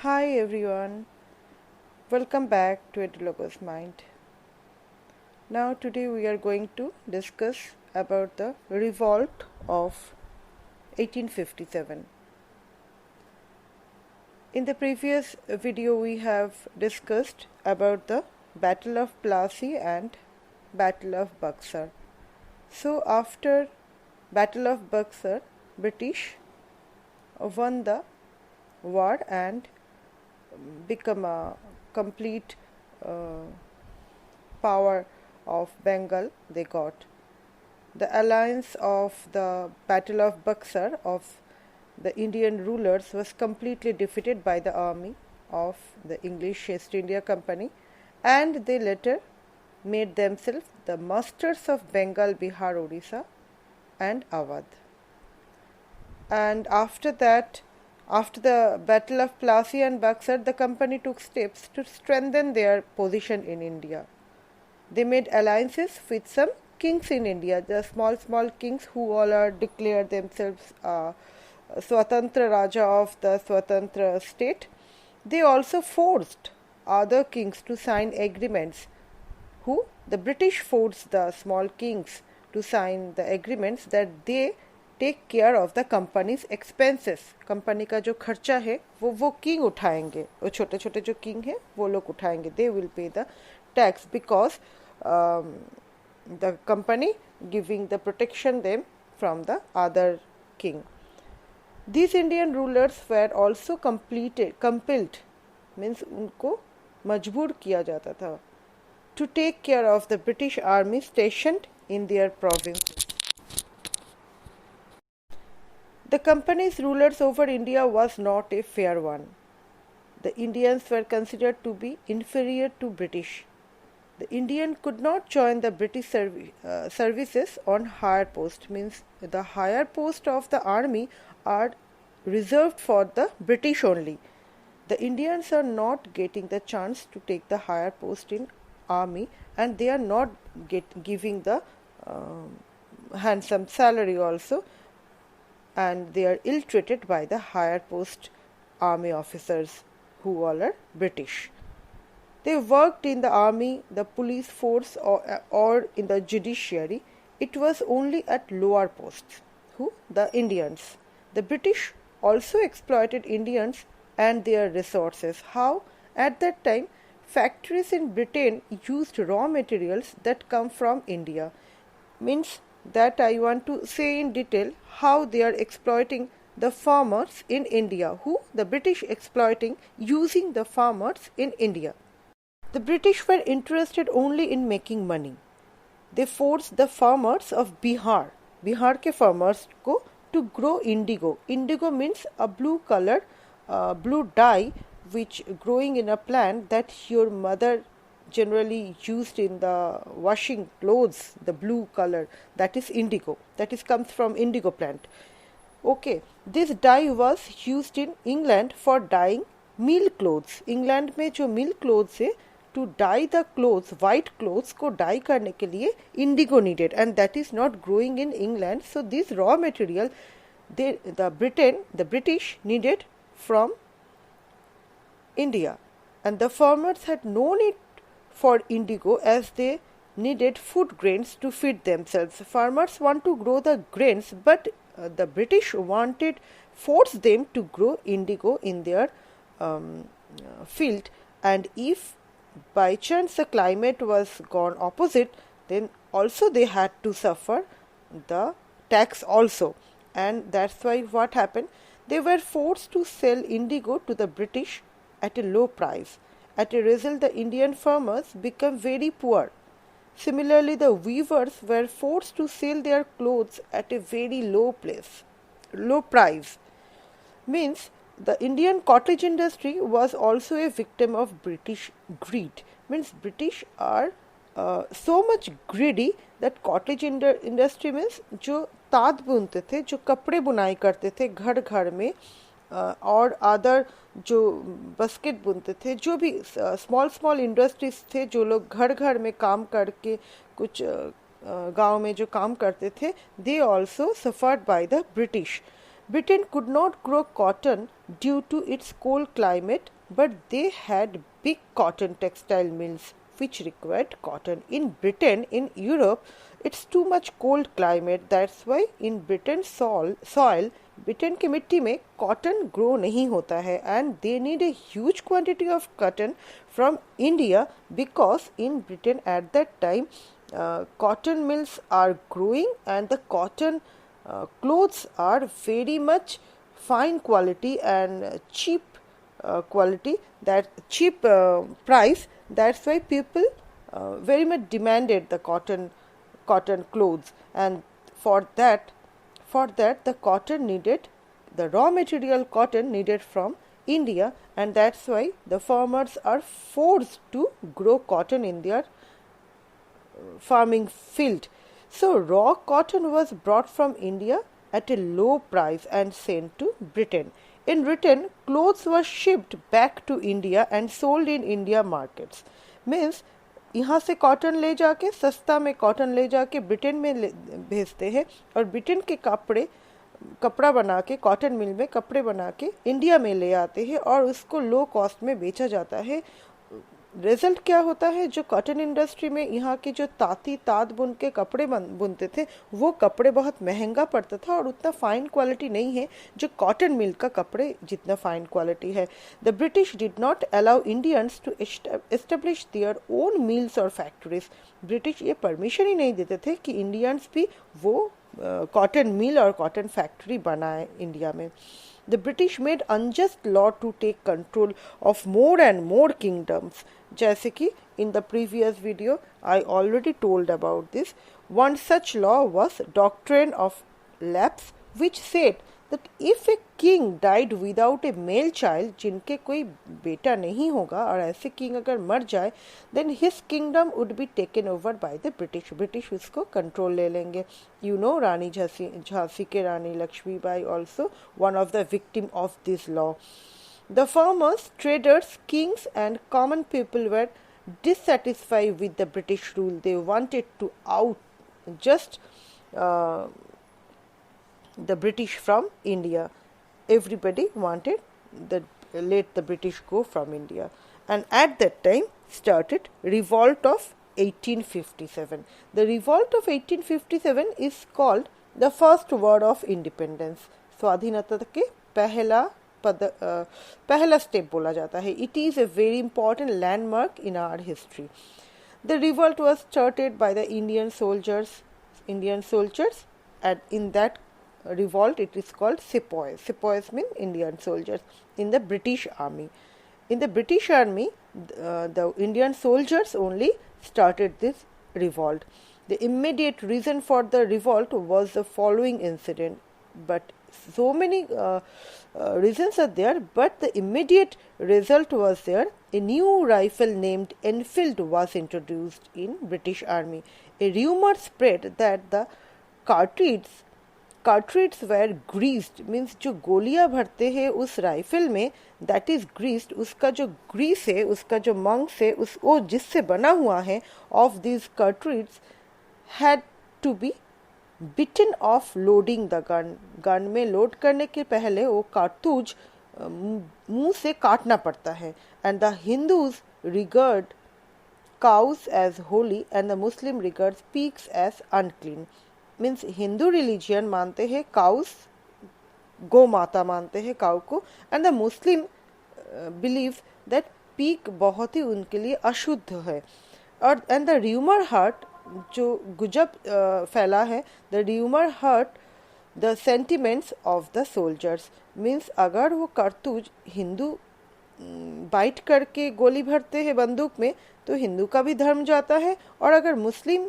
Hi everyone, welcome back to Edulogos Mind. Now today we are going to discuss about the revolt of 1857. In the previous video we have discussed about the Battle of Plassey and Battle of Buxar. So after Battle of Buxar, British won the war and become a complete power of Bengal they got. The alliance of the Battle of Buxar of the Indian rulers was completely defeated by the army of the English East India Company, and they later made themselves the masters of Bengal, Bihar, Odisha and Awadh. And after that, after the Battle of Plassey and Buxar, the company took steps to strengthen their position in India. They made alliances with some kings in India, the small kings who all are declared themselves Swatantra Raja of the Swatantra state. They also forced other kings to sign agreements. The British forced the small kings to sign the agreements that they take care of the companies expenses. Company का जो खर्चा है वो king उठाएंगे, वो छोटे छोटे जो किंग है वो लोग उठाएंगे. They will pay the tax because the company giving the protection them from the other king. These Indian rulers were also compelled means उनको मजबूर किया जाता था to take care of the British army stationed in their province. The company's rulers over India was not a fair one. The Indians were considered to be inferior to British. The Indian could not join the British services on higher post. Means the higher post of the army are reserved for the British only. The Indians are not getting the chance to take the higher post in army, and they are not giving the handsome salary also. And they are ill-treated by the higher post army officers who all are British. They worked in the army, the police force or in the judiciary. It was only at lower posts. The Indians. The British also exploited Indians and their resources. How? At that time, factories in Britain used raw materials that come from India. Means that I want to say in detail how they are exploiting the farmers in India. The British exploiting using the farmers in India. The British were interested only in making money. They forced the farmers of Bihar ke farmers ko to grow indigo. Indigo means a blue color, blue dye which growing in a plant that your mother generally used in the washing clothes, the blue color, that is indigo, that is comes from indigo plant. Okay, this dye was used in England for dyeing meal clothes. England में जो meal clothes है, to dye the clothes, white clothes को dye करने के लिए indigo needed, and that is not growing in England. So this raw material the British needed from India, and the farmers had no need for indigo as they needed food grains to feed themselves. Farmers want to grow the grains, but the British forced them to grow indigo in their field, and if by chance the climate was gone opposite, then also they had to suffer the tax also. And that's why what happened, they were forced to sell indigo to the British at a low price. At a result, the Indian farmers became very poor. Similarly, the weavers were forced to sell their clothes at a very low price. Means the Indian cottage industry was also a victim of British greed. Means British are so much greedy that cottage industry means जो ताँत बुनते थे, जो कपड़े बुनाई करते थे घर घर में, और अदर जो बास्केट बुनते थे, जो भी स्मॉल इंडस्ट्रीज थे, जो लोग घर घर में काम करके कुछ गांव में जो काम करते थे, they also suffered by the British. Britain could not grow cotton due to its cold climate, but they had big cotton textile mills which required cotton. In Britain, in Europe, it's too much cold climate. That's why in Britain's soil Britain की मिट्टी में cotton grow नहीं होता है and they need a huge quantity of cotton from India because in Britain at that time cotton mills are growing and the cotton clothes are very much fine quality and cheap quality, that cheap price. That's why people very much demanded the cotton clothes, and for that the cotton needed, the raw material cotton needed from India, and that's why the farmers are forced to grow cotton in their farming field. So raw cotton was brought from India at a low price and sent to Britain. In return, clothes were shipped back to India and sold in India markets. Means यहाँ से cotton ले जाके, सस्ता में cotton ले जाके Britain में भेजते हैं और ब्रिटेन के कपड़ा बना के कॉटन मिल में कपड़े बना के इंडिया में ले आते हैं और उसको लो कॉस्ट में बेचा जाता है. रिजल्ट क्या होता है, जो कॉटन इंडस्ट्री में यहाँ के जो ताँत बुन के कपड़े बुनते थे वो कपड़े बहुत महंगा पड़ता था और उतना फाइन क्वालिटी नहीं है जो कॉटन मिल का कपड़े जितना फाइन क्वालिटी है. The British did not allow Indians to establish their own mills और फैक्ट्रीज. ब्रिटिश ये परमिशन ही नहीं देते थे कि इंडियंस भी वो कॉटन मिल और कॉटन फैक्ट्री बनाए इंडिया में. The British made unjust law to take control of more and more kingdoms. जैसे कि in the previous video I already told about this. One such law was Doctrine of Lapse, which said that if a king died without a male child, जिनके कोई बेटा नहीं होगा और ऐसे king अगर मर जाए, then his kingdom would be taken over by the British. British उसको कंट्रोल ले लेंगे. You know, रानी झांसी के रानी Lakshmibai also one of the victim of this law. The farmers, traders, kings and common people were dissatisfied with the British rule. They wanted to out just the British from India. Everybody wanted let the British go from India, and at that time started Revolt of 1857. The Revolt of 1857 is called the first word of independence. स्वाधीनता के पहला step बोला जाता है. It is a very important landmark in our history. The revolt was started by the Indian soldiers, and in that revolt it is called Sepoy. Sepoys mean Indian soldiers in the British army. In the British army, the Indian soldiers only started this revolt. The immediate reason for the revolt was the following incident, but so many reasons are there, but the immediate result was there. A new rifle named Enfield was introduced in British army. A rumor spread that the cartridges were greased, means जो गोलियां भरते हैं उस rifle में, that is greased, उसका जो Greece है, उसका जो मंग्स है, वो जिससे बना हुआ है of these cartridges had to be bitten off loading the gun. Gun में लोड करने के पहले वो कारतूज मुंह से काटना पड़ता है. And the Hindus regard cows as holy and the Muslim regards pigs as unclean. Means Hindu religion मानते हैं cows, गौ माता मानते हैं काऊ को, and the Muslim believes that pig बहुत ही उनके लिए अशुद्ध है. और and the rumor hurt, जो गुजब फैला है, the rumor hurt the sentiments of the soldiers. Means अगर वो कारतूज हिंदू बाइट करके गोली भरते हैं बंदूक में तो हिंदू का भी धर्म जाता है, और अगर मुस्लिम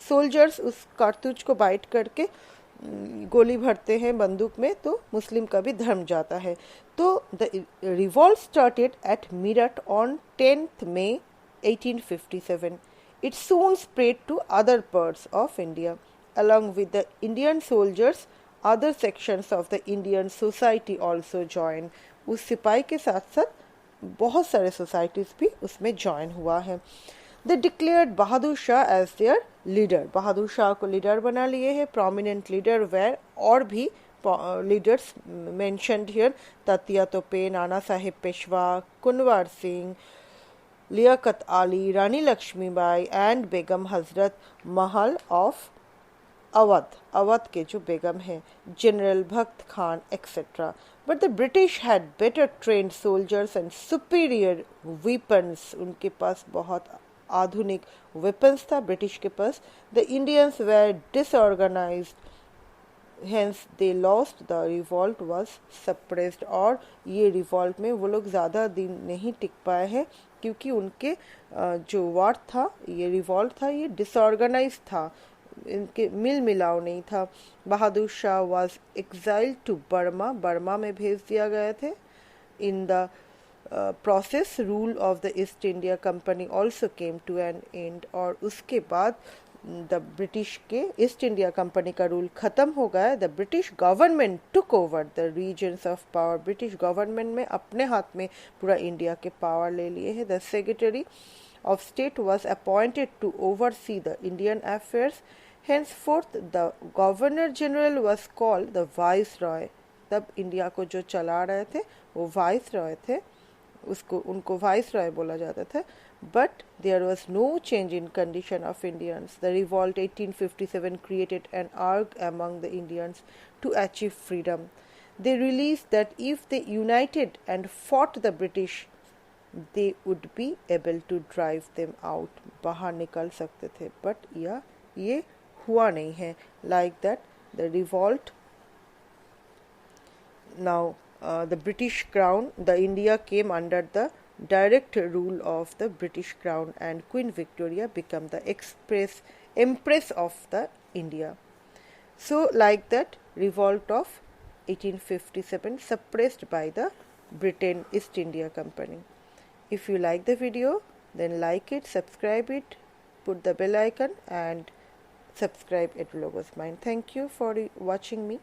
सोल्जर्स उस कारतूज को बाइट करके गोली भरते हैं बंदूक में तो मुस्लिम का भी धर्म जाता है. तो the revolt started at Meerut on 10th May 1857. It soon spread to other parts of India. Along with the Indian soldiers, other sections of the Indian society also joined. उस सिपाही के साथ साथ बहुत सारे सोसाइटीज भी उसमें ज्वाइन हुआ है. They declared Bahadur Shah as their leader. Bahadur Shah को लीडर बना लिए हैं. Prominent leader were और भी leaders mentioned here: Tatya Tope, Nana Sahib Peshwa, Kunwar Singh, Liaquat Ali, Rani Lakshmibai and Begum Hazrat Mahal of Awadh के जो बेगम हैं, general Bakht Khan etcetera. But the British had better trained soldiers and superior weapons. उनके पास बहुत आधुनिक weapons था British के पास. The Indians were disorganised, hence they lost. The revolt was suppressed. और ये रिवॉल्ट में वो लोग ज़्यादा दिन नहीं टिक पाए हैं क्योंकि उनके जो वार था, ये रिवॉल्ट था, ये डिसऑर्गेनाइज था, इनके मिल मिलाव नहीं था. Bahadur Shah was exiled to Burma. Burma में भेज दिया गए थे. In the process rule of the East India Company also came to an end. और उसके बाद द ब्रिटिश के ईस्ट इंडिया कंपनी का रूल ख़त्म हो गया. The British government took over the regions of power. British government में अपने हाथ में पूरा इंडिया के पावर ले लिए हैं. The secretary of state was appointed to oversee the Indian affairs. Henceforth, the governor general was called the Viceroy. तब इंडिया को जो चला रहे थे वो वाइसरॉय थे, उनको वाइसरॉय बोला जाता था. But there was no change in condition of Indians. The revolt 1857 created an urge among the Indians to achieve freedom. They realized that if they united and fought the British, they would be able to drive them out. बाहर निकल सकते थे. But ये हुआ नहीं है. Like that, the revolt. Now, the British crown, the India came under the direct rule of the British crown, and Queen Victoria became the empress of the India. So, like that, revolt of 1857 suppressed by the Britain East India Company. If you like the video, then like it, subscribe it, put the bell icon and subscribe at Logos Mind. Thank you for watching me.